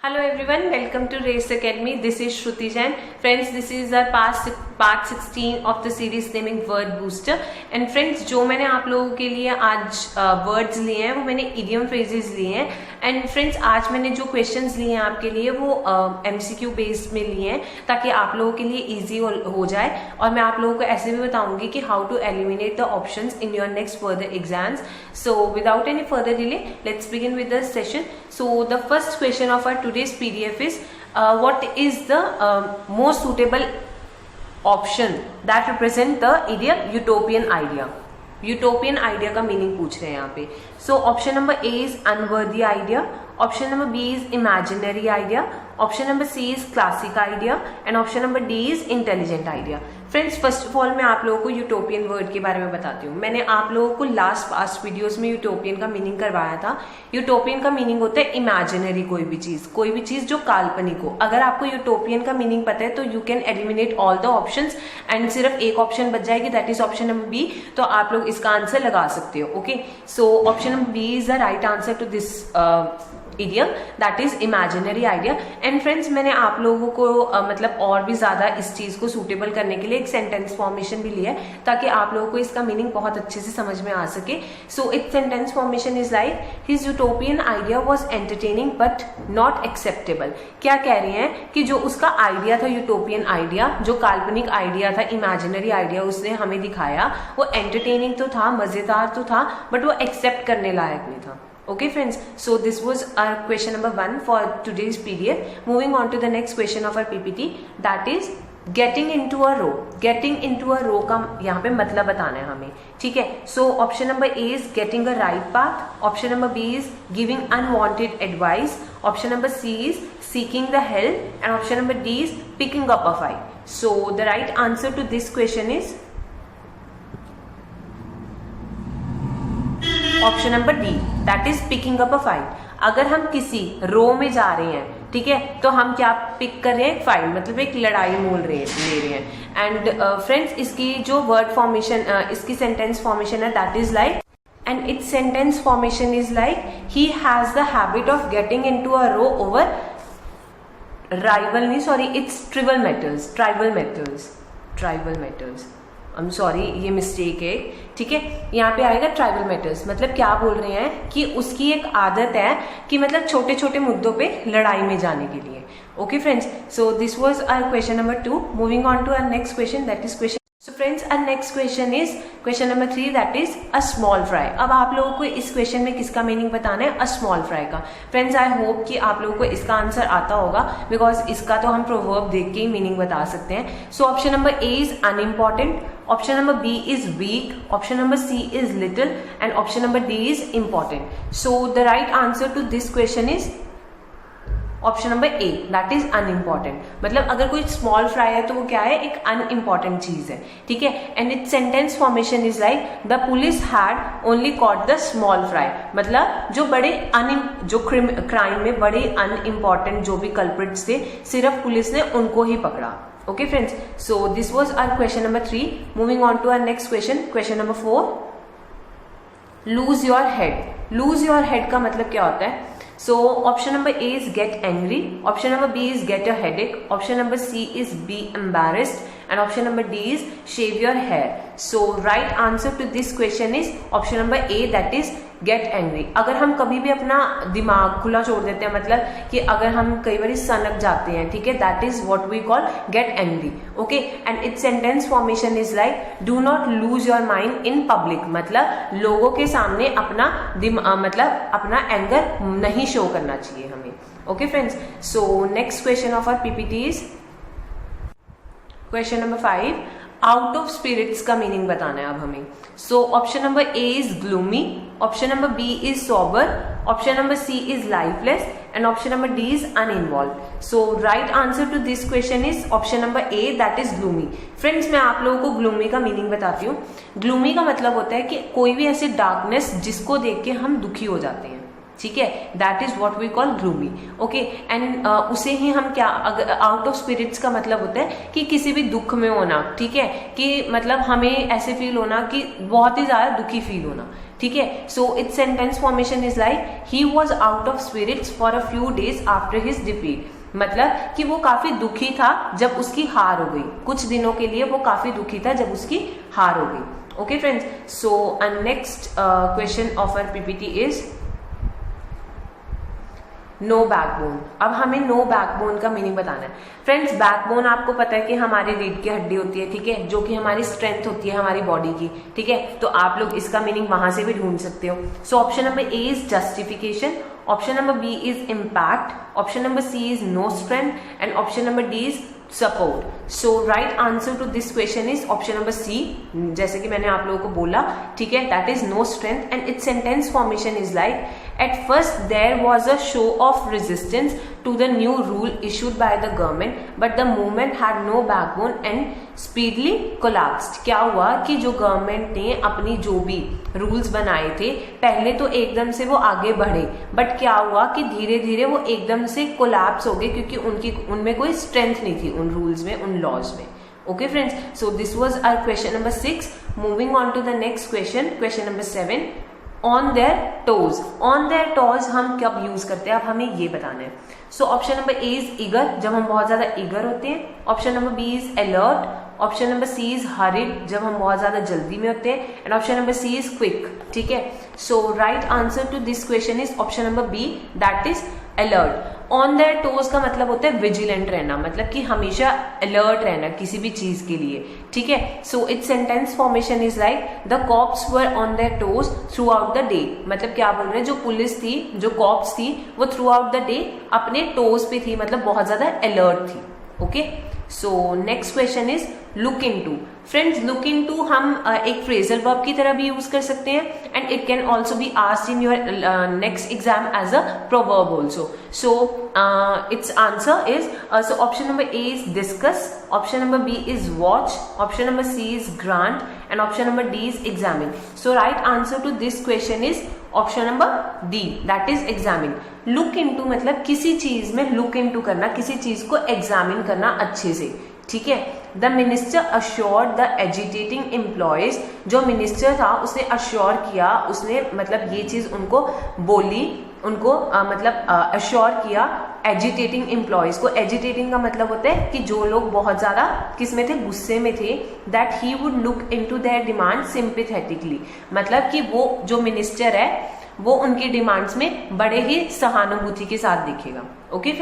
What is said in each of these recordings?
Hello everyone, welcome to Race Academy. This is Shruti Jain. Friends, this is our part 16 of the series naming Word Booster. And friends, जो मैंने आप लोगों के लिए आज words लिए हैं वो मैंने इडियम फ्रेजेस लिए हैं. एंड फ्रेंड्स, आज मैंने जो क्वेश्चंस लिए हैं आपके लिए वो MCQ बेस्ड में लिए हैं ताकि आप लोगों के लिए इजी हो जाए. और मैं आप लोगों को ऐसे भी बताऊंगी कि how to eliminate the options in your next further exams. So without any further delay, let's begin with the session. So the first question of our today's PDF is what is the most suitable option that represent the idiom utopian idea. Utopian idea का meaning पूछ रहे हैं यहाँ पे. So option number A is unworthy idea, option number B is imaginary idea, option number C is classic idea and option number D is intelligent idea. Friends, first of all मैं आप लोगों को utopian word के बारे में बताती हूँ. मैंने आप लोगों को पास्ट वीडियोस में यूटोपियन का मीनिंग करवाया था. यूटोपियन का मीनिंग होता है इमेजिनरी कोई भी चीज जो काल्पनिक हो. अगर आपको यूटोपियन का मीनिंग पता है तो you can eliminate all the options and सिर्फ एक ऑप्शन बच जाएगी, that is option number B. तो आप लोग इसका आंसर लगा सकते हो. Okay, so option number B is the right answer to this idiom, that is imaginary idea. And friends, मैंने आप लोगों को मतलब और भी ज्यादा इस चीज को सूटेबल करने के लिए एक सेंटेंस फॉर्मेशन भी लिया है ताकि आप लोगों को इसका मीनिंग बहुत अच्छे से समझ में आ सके. So it sentence formation is like his utopian idea was entertaining but not acceptable. क्या कह रहे हैं कि जो उसका आइडिया था, यूटोपियन आइडिया, जो काल्पनिक आइडिया था, इमेजिनरी आइडिया उसने हमें दिखाया, वो एंटरटेनिंग तो था, मजेदार तो था, बट वो एक्सेप्ट करने लायक नहीं था. Okay friends, so this was our question number 1 for today's PDF. Moving on to the next question of our PPT, that is getting into a row. Getting into a row का यहाँ पे मतलब बताना है हमें, ठीक है. So option number A is getting a right path, option number B is giving unwanted advice, option number C is seeking the help and option number D is picking up a fight. So the right answer to this question is option number D, that is picking up a file. अगर हम किसी रो में जा रहे हैं, ठीक है, तो हम क्या पिक कर रहे हैं? फाइल, मतलब एक लड़ाई मोल ले रहे हैं. एंड फ्रेंड्स, इसकी जो वर्ड फॉर्मेशन, इसकी सेंटेंस फॉर्मेशन है, that is like, and it's sentence formation is like he has the habit of getting into a row over rival, नहीं sorry, it's tribal matters. I am sorry, ये mistake है, ठीक है. यहाँ पे आएगा ट्राइबल मैटर्स. मतलब क्या बोल रहे हैं कि उसकी एक आदत है कि मतलब छोटे छोटे मुद्दों पे लड़ाई में जाने के लिए. Okay friends, so this was our question number 2. Moving on to our next question, that is question. So friends, our next question is question number 3, that is a small fry. अब आप लोगों को इस क्वेश्चन में किसका meaning बताना है? a small fry का. फ्रेंड्स, आई होप कि आप लोगों को इसका आंसर आता होगा बिकॉज इसका तो हम प्रोवर्ब देख के ही मीनिंग बता सकते हैं. So option number A is unimportant, option number B is weak, option number C is little and option number D is important. So the right answer to this question is option number A, that is unimportant. मतलब अगर कोई small fry है तो वो क्या है? एक unimportant चीज है, ठीक है. And it sentence formation is like the police had only caught the small fry. मतलब जो बड़े जो क्राइम में बड़े अनइम्पॉर्टेंट जो भी कल्प्रिट्स थे, सिर्फ पुलिस ने उनको ही पकड़ा. Okay friends, so this was our question number 3. Moving on to our next question, question number 4, lose your head. Lose your head का मतलब क्या होता है? So option number A is get angry, option number B is get a headache, option number C is be embarrassed and option number D is shave your hair. So right answer to this question is option number A, that is get angry. अगर हम कभी भी अपना दिमाग खुला छोड़ देते हैं, मतलब कि अगर हम कई बार सनक जाते हैं, ठीक है, that is what we call get angry. Okay, and its sentence formation is like do not lose your mind in public. मतलब लोगों के सामने अपना मतलब अपना एंगर नहीं शो करना चाहिए हमें. Okay friends, so next question of our PPT is question number 5. Out of spirits का मीनिंग बताना है अब हमें. So option number A is gloomy, option number B is sober, option number C is lifeless and option number D is uninvolved. So right answer to this question is option number A, that is gloomy. Friends, मैं आप लोगों को gloomy का meaning बताती हूँ. Gloomy का मतलब होता है कि कोई भी ऐसी डार्कनेस जिसको देख के हम दुखी हो जाते हैं, ठीक है, that is what we call gloomy. Okay, and उसे ही हम क्या, आउट ऑफ स्पिरिट्स का मतलब होता है कि किसी भी दुख में होना, ठीक है, कि मतलब हमें ऐसे फील होना कि बहुत ही ज्यादा दुखी फील होना, ठीक है. So its sentence formation is like he was out of spirits for a few days after his defeat. मतलब कि वो काफी दुखी था जब उसकी हार हो गई. कुछ दिनों के लिए वो काफी दुखी था जब उसकी हार हो गई. Okay friends, so next question of our PPT is no backbone. अब हमें नो बैकबोन का मीनिंग बताना है. फ्रेंड्स, बैकबोन आपको पता है कि हमारी रीढ़ की हड्डी होती है, ठीक है, जो कि हमारी स्ट्रेंथ होती है हमारी बॉडी की, ठीक है. तो आप लोग इसका मीनिंग वहां से भी ढूंढ सकते हो. So option number A is justification, option number B is impact, option number C is no strength and option number D is support. So right answer to this question is option number C, जैसे कि मैंने आप लोगों को बोला, ठीक है, that is no strength. And it's sentence formation is like at first there was a show of resistance to the new rule issued by the government, but the movement had no backbone and speedily collapsed. क्या हुआ कि जो government ने अपनी जो भी rules बनाए थे पहले तो एकदम से वो आगे बढ़े, बट क्या हुआ कि धीरे धीरे वो एकदम से कोलैप्स हो गए क्योंकि उनमें कोई स्ट्रेंथ नहीं थी उन रूल्स में, उन लॉज में. Okay friends, so this was our question number 6. Moving on to the next question, question number 7. On their toes. On their toes हम कब यूज करते हैं, अब हमें ये बताना है. So option number A is eager, जब हम बहुत ज्यादा ईगर होते हैं. Option number B is alert, option number C is hurried, जब हम बहुत ज्यादा जल्दी में होते हैं. And option number C is quick. ठीक है, so right answer to this question is option number B, that is alert. On their toes का मतलब होता है विजिलेंट रहना, मतलब कि हमेशा अलर्ट रहना किसी भी चीज के लिए. ठीक है, so its sentence formation is like the cops were on their toes throughout the day. मतलब क्या बोल रहे हैं, जो पुलिस थी, जो कॉप्स थी, वो थ्रू आउट द डे अपने टोज पे थी, मतलब बहुत ज्यादा अलर्ट थी. Okay, so next question is look into. Friends, look into हम एक फ्रेजल वर्ब की तरह भी यूज कर सकते हैं and it can also be asked in your next exam as a proverb also. So its answer is, so option number A is discuss, option number B is watch, option number C is grant and option number D is examine. So right answer to this question is option number D, that is examine. Look into मतलब किसी चीज में look into करना, किसी चीज को examine करना अच्छे से. ठीक है, the minister assured the agitating employees. जो मिनिस्टर था उसने अश्योर किया, उसने मतलब ये चीज उनको बोली, उनको मतलब अश्योर किया एजिटेटिंग एम्प्लॉयज को. एजिटेटिंग का मतलब होता है कि जो लोग बहुत ज्यादा किस में थे, गुस्से में थे, that he would look into their demand sympathetically. मतलब कि वो जो मिनिस्टर है वो उनकी डिमांड्स में बड़े ही सहानुभूति के साथ देखेगा. Okay,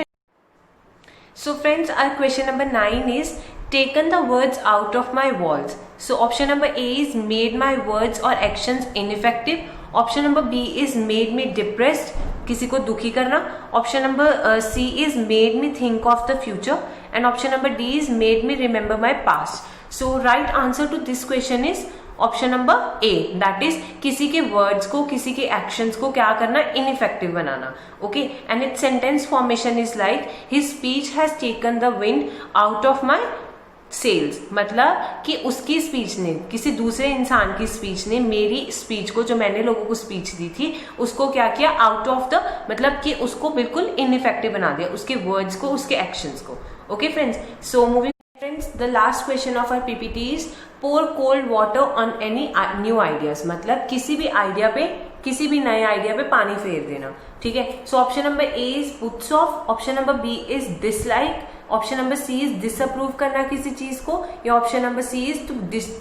so friends, our question number 9 is taken the words out of my words. So option number A is made my words or actions ineffective. Option number B is made me depressed, किसी को दुखी करना. Option number C is made me think of the future and option number D is made me remember my past. So right answer to this question is option number A, that is किसी के words को, किसी के actions को क्या करना, ineffective बनाना. Okay, and it's sentence formation is like his speech has taken the wind out of my sails. मतलब कि उसकी स्पीच ने, किसी दूसरे इंसान की स्पीच ने मेरी स्पीच को, जो मैंने लोगों को स्पीच दी थी, उसको क्या किया, आउट ऑफ द, मतलब कि उसको बिल्कुल इनइफेक्टिव बना दिया, उसके वर्ड्स को, उसके एक्शंस को. Okay friends, so moving friends, the last question of our PPT is pour cold water on any new ideas. मतलब किसी भी आइडिया पे, किसी भी नए आइडिया पे पानी फेर देना. ठीक है, so option number A is puts off, option number B is dislike, option number C is disapprove करना किसी चीज को, या option number C is to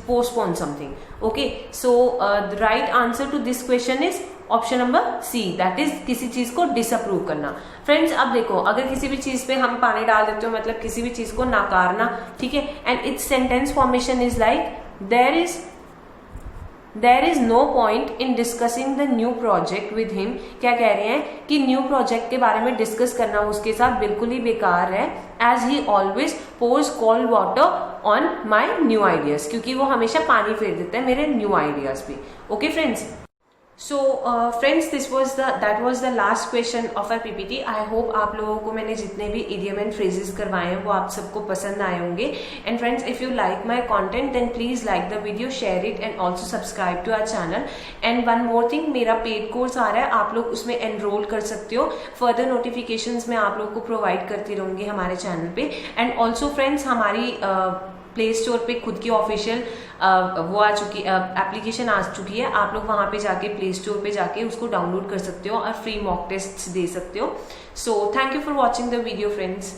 postpone something. Okay, so the right answer to this question is option number C, that is किसी चीज को disapprove करना. Friends, अब देखो, अगर किसी भी चीज पे हम पानी डाल देते हो, मतलब किसी भी चीज को नकारना. ठीक है, and it's sentence formation is like there is no point in discussing the new project with him. क्या कह रहे हैं कि न्यू प्रोजेक्ट के बारे में डिस्कस करना उसके साथ बिल्कुल ही बेकार है, as he always pours cold water on my new ideas. क्योंकि वो हमेशा पानी फेर देता है मेरे न्यू आइडियाज पे. Okay friends, so friends, that was the last question of our PPT. I hope आप लोगों को मैंने जितने भी idiom and phrases करवाए हैं वो आप सबको पसंद आए होंगे. And friends, if you like my content then please like the video, share it and also subscribe to our channel. And one more thing, मेरा पेड कोर्स आ रहा है, आप लोग उसमें एनरोल कर सकते हो. फर्दर नोटिफिकेशंस मैं आप लोग को प्रोवाइड करती रहूंगी हमारे चैनल पे. एंड ऑल्सो फ्रेंड्स, हमारी प्ले स्टोर पे खुद की ऑफिशियल वो आ चुकी एप्लीकेशन आ चुकी है। आप लोग वहां पे जाके प्ले स्टोर पे जाके उसको डाउनलोड कर सकते हो और फ्री मॉक टेस्ट दे सकते हो। So thank you for watching the video friends.